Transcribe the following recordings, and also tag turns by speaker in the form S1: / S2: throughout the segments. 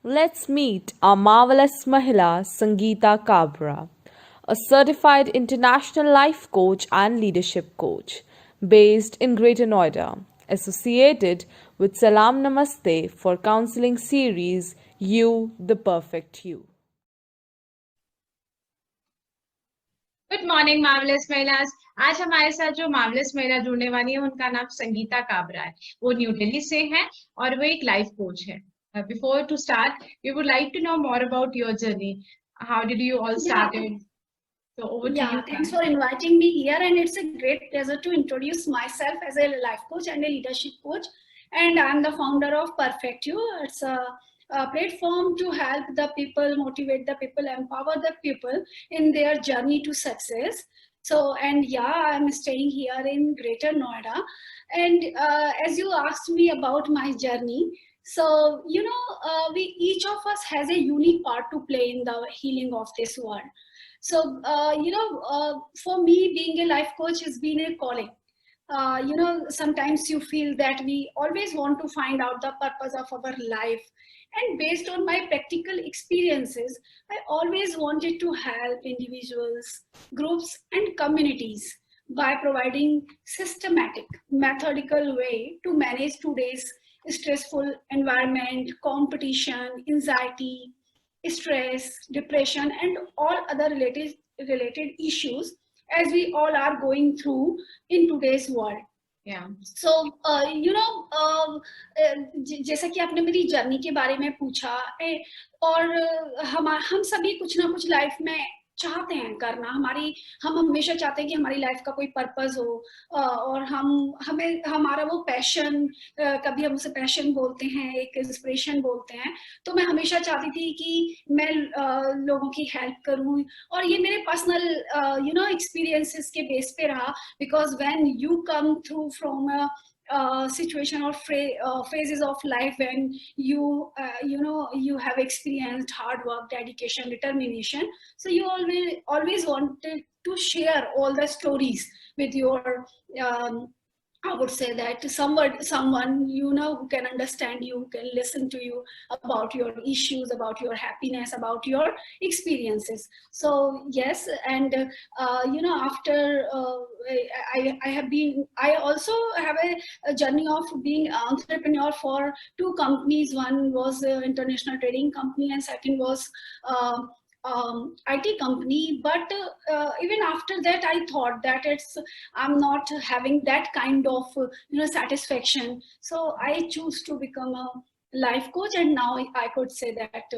S1: Let's meet our marvelous Mahila Sangeeta Kabra, a certified international life coach and leadership coach based in Greater Noida, associated with Salam Namaste for counseling series You the Perfect You.
S2: Good morning marvellous महिलास। आज हमारे साथ जो marvellous महिला जुड़ने वाली है उनका नाम संगीता काबरा है। वो न्यू दिल्ली से है और वो एक लाइफ कोच है। Before to start we would like to know more about your journey. How did you all started? So over to you.
S3: Thanks for inviting me here, and it's a great pleasure to introduce myself as a life coach and a leadership coach. And I'm the founder of Perfect You. It's a platform to help the people, motivate the people, empower the people in their journey to success. So, and yeah, I'm staying here in Greater Noida. And as you asked me about my journey, so we each of us has a unique part to play in the healing of this world. So, for me, being a life coach has been a calling. Sometimes you feel that we always want to find out the purpose of our life. And based on my practical experiences, I always wanted to help individuals, groups, and communities by providing systematic, methodical way to manage today's stressful environment, competition, anxiety, stress, depression, and all other related issues as we all are going through in today's world.
S2: Yeah.
S3: So, जैसा कि आपने मेरी journey के बारे में पूछा और हम सभी कुछ ना कुछ लाइफ में चाहते हैं करना। हम हमेशा चाहते हैं कि हमारी लाइफ का कोई पर्पस हो और हमें हमारा वो पैशन, कभी हम उसे पैशन बोलते हैं, एक इंस्पिरेशन बोलते हैं। तो मैं हमेशा चाहती थी कि मैं लोगों की हेल्प करूं और ये मेरे पर्सनल एक्सपीरियंसेस के बेस पे रहा। Because when you come through from situation or phases of life when you have experienced hard work, dedication, determination, so you always wanted to share all the stories with your I would say that someone who can understand you, who can listen to you about your issues, about your happiness, about your experiences. So yes, and after I also have a journey of being an entrepreneur for two companies. One was an international trading company, and second was IT company. But even after that, I thought that I'm not having that kind of satisfaction. So I choose to become a life coach, and now I could say that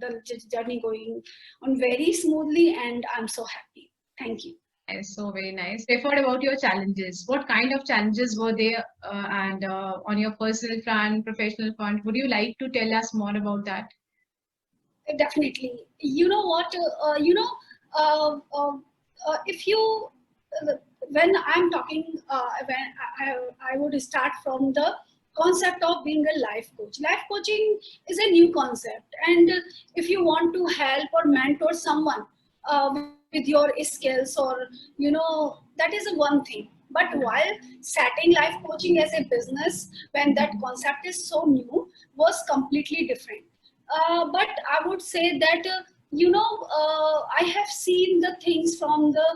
S3: the journey going on very smoothly, and I'm so happy. Thank you.
S2: So very nice. Before about your challenges, what kind of challenges were there, and on your personal front, professional front, would you like to tell us more about that?
S3: Definitely. You know what? If you when I'm talking, when I would start from the concept of being a life coach. Life coaching is a new concept, and if you want to help or mentor someone with your skills, or that is one thing. But while setting life coaching as a business, when that concept is so new, was completely different. But I would say that I have seen the things from the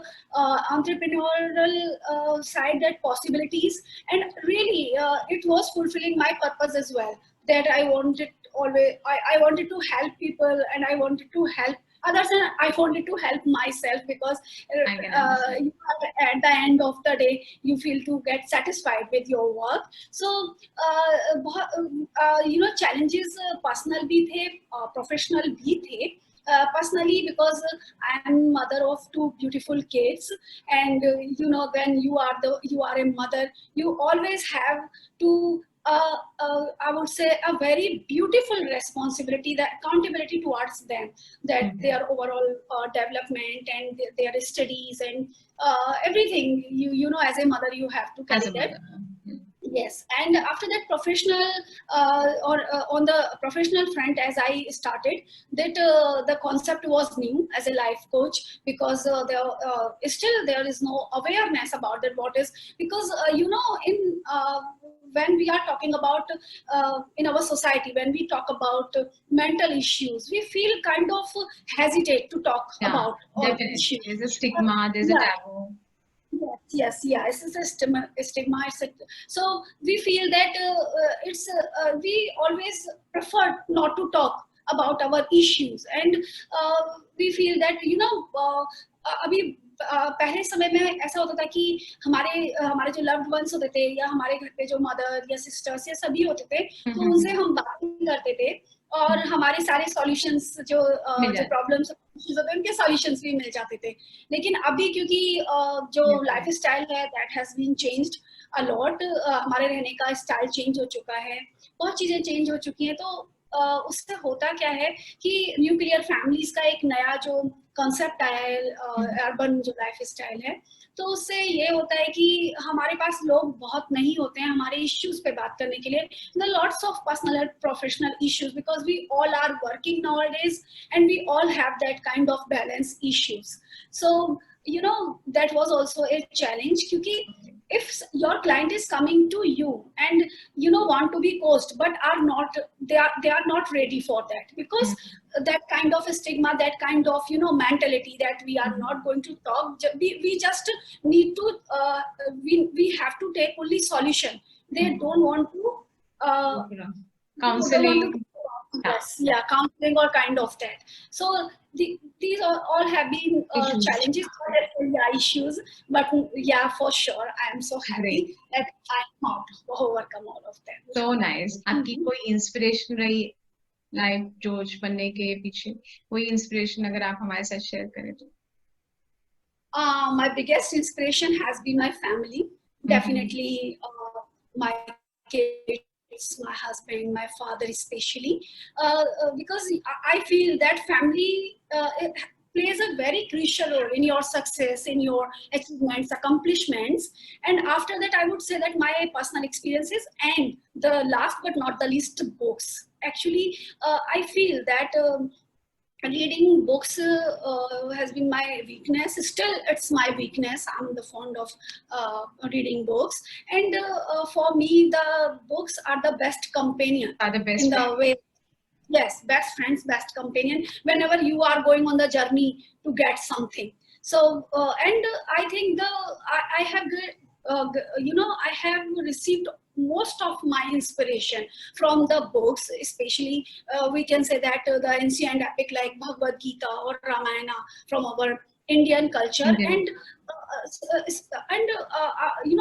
S3: entrepreneurial side, that possibilities, and really it was fulfilling my purpose as well. That I wanted I wanted to help people, and I wanted to help others, and I wanted to help myself, because at the end of the day you feel to get satisfied with your work. So challenges personal bhi the, professional bhi the. Personally, because I'm mother of two beautiful kids, and when you are a mother, you always have to I would say a very beautiful responsibility, the accountability towards them, that their overall development and their studies and everything. As a mother, you have to carry that. Yes, and after that professional or on the professional front, as I started, that the concept was new as a life coach, because still there is no awareness about that. What is, because in when we are talking about in our society, when we talk about mental issues, we feel kind of hesitate to talk
S2: Yeah,
S3: about all the
S2: definitely.
S3: issues.
S2: There's a stigma, there's a
S3: Yeah.
S2: taboo.
S3: Yes, yeah, it's a stigma, so we feel that we always prefer not to talk about our issues, and we feel that अभी पहले समय में ऐसा होता था कि हमारे जो लव्ड वंस होते थे, या हमारे घर पे जो मदर या सिस्टर्स या सभी होते थे, तो उनसे हम बात करते थे, और हमारे सारे सॉल्यूशंस
S2: मिल
S3: जो
S2: जाते।
S3: प्रॉब्लम्स होते हैं उनके सॉल्यूशंस भी मिल जाते थे। लेकिन अभी क्योंकि जो लाइफ स्टाइल है that has been changed a lot, हमारे रहने का स्टाइल चेंज हो चुका है, बहुत चीजें चेंज हो चुकी हैं, तो उससे होता क्या है कि न्यूक्लियर फैमिलीज का एक नया जो कॉन्सेप्ट आया है, अर्बन जो लाइफ स्टाइल है, तो उससे ये होता है कि हमारे पास लोग बहुत नहीं होते हैं हमारे इश्यूज पे बात करने के लिए, the lots of personal and professional issues, because we all are working nowadays and we all have that kind of balance issues. So that was also a challenge, क्योंकि if your client is coming to you and want to be coached but are not, they are not ready for that, because that kind of stigma, that kind of mentality that we are not going to talk, we just need to we have to take only solution. They don't want to
S2: Counseling.
S3: Yes, yeah, counseling or kind of that. So these all have been
S2: Issues.
S3: challenges, issues, but yeah, for sure, I am so happy that I have overcome all of them.
S2: So nice. आपकी कोई inspiration रही life coach बनने के पीछे, कोई inspiration अगर आप हमारे साथ शेयर करें तो?
S3: My biggest inspiration has been my family. Definitely, my kids, my husband, my father especially, because I feel that family it plays a very crucial role in your success, in your achievements, accomplishments. And after that, I would say that my personal experiences, and the last but not the least, books. Actually, I feel that reading books has been my weakness. Still, it's my weakness. I'm the fond of reading books, and for me, the books are the best companion.
S2: Are the best
S3: in
S2: friend.
S3: the way. Yes, best friends, best companion. Whenever you are going on the journey to get something. So, and I think I have I have received most of my inspiration from the books, especially we can say that the ancient epic like Bhagavad Gita or Ramayana from our Indian culture, and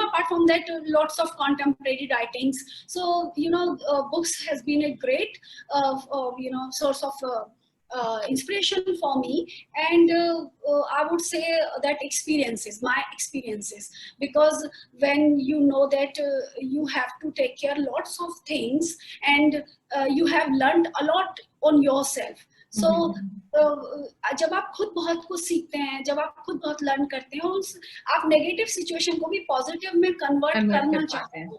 S3: apart from that, lots of contemporary writings. So books has been a great source of inspiration for me, and I would say that my experiences, because when you know that you have to take care lots of things, and you have learned a lot on yourself. So जब आप खुद बहुत कुछ सीखते हैं, जब आप खुद बहुत लर्न करते हैं, आप नेगेटिव सिचुएशन को भी पॉजिटिव में कन्वर्ट करना चाहते हैं,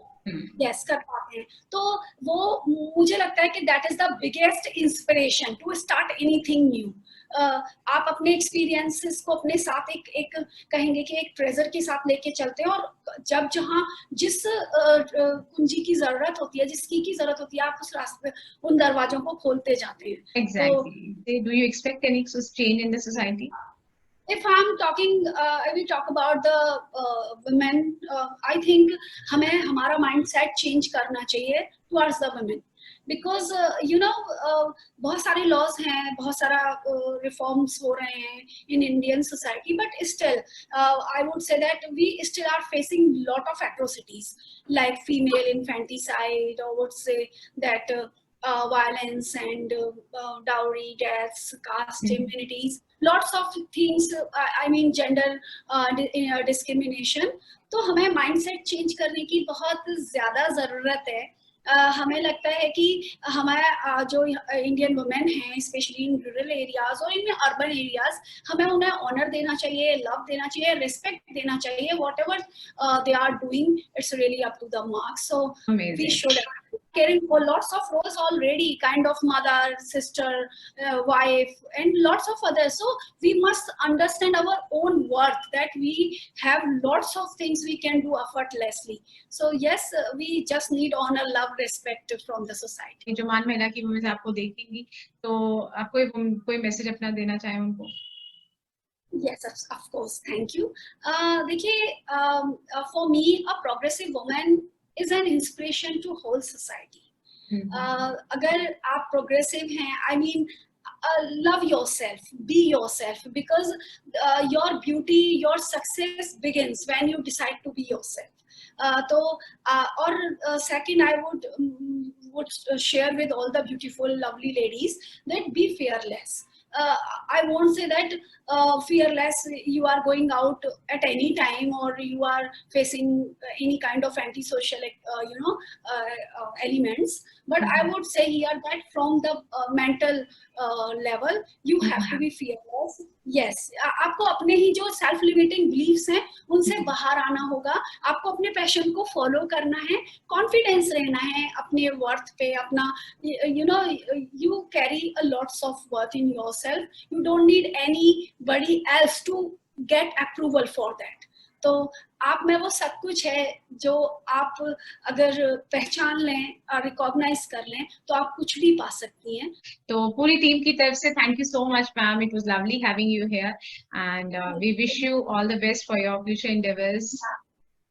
S3: यस कर पाते हैं, तो वो मुझे लगता है कि that is the biggest inspiration to start anything new. आप अपने एक्सपीरियंसेस को अपने साथ एक कहेंगे कि एक ट्रेजर के साथ लेके चलते हैं, और जब जहाँ जिस कुंजी की जरूरत होती है, जिसकी की जरूरत होती है, आप उस रास्ते उन दरवाजों को खोलते जाते हैं.
S2: Exactly. Do you expect any change in the society?
S3: If I'm talking, I will talk about the women. I think हमें हमारा mindset change करना चाहिए towards the women. Because बहुत सारे laws हैं, बहुत सारा reforms हो रहे हैं in Indian society, but still I would say that we still are facing lot of atrocities like female infanticide, or would say that violence and dowry, deaths, caste immunities, lots of things. I mean gender discrimination. तो हमें mindset change करने की बहुत ज़्यादा ज़रूरत है. हमें लगता है कि हमारा जो इंडियन वुमेन हैं स्पेशली इन रूरल एरियाज और इन अर्बन एरियाज, हमें उन्हें ऑनर देना चाहिए, लव देना चाहिए, रिस्पेक्ट देना चाहिए. What ever they are doing, it's really up to the mark. So we
S2: Amazing.
S3: should carrying for lots of roles already, kind of mother, sister, wife, and lots of others. So we must understand our own worth, that we have lots of things we can do effortlessly. So yes, we just need honor, love, respect from the society.
S2: जो मान महिला की movies आपको देखेंगी, तो आप कोई message अपना देना चाहें उनको?
S3: Yes, of course. Thank you. देखिए, for me, a progressive woman is an inspiration to whole society. अगर आप progressive हैं, I mean, love yourself, be yourself, because your beauty, your success begins when you decide to be yourself. तो और second, I would share with all the beautiful, lovely ladies that be fearless. I won't say that fearless you are going out at any time or you are facing any kind of antisocial elements, but I would say here that from the mental level you have to be fearless. Yes, आपको अपने ही जो self limiting beliefs हैं उनसे बाहर आना होगा, आपको अपने पैशन को फॉलो करना है, कॉन्फिडेंस रहना है अपने वर्थ पे, अपना you carry a lots of worth in yourself. You don't need anybody else to get approval for that. तो आप में वो सब कुछ है जो आप अगर पहचान लें और रिकॉग्नाइज कर लें तो आप कुछ भी पा सकती हैं.
S2: तो पूरी टीम की तरफ से thank you so much ma'am, it was lovely having you here and we wish you all the best for your future endeavors.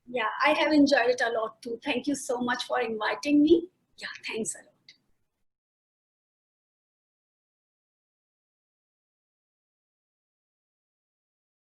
S3: Yeah, I have enjoyed it a lot too. Thank you so much for inviting me. Yeah, thanks a lot.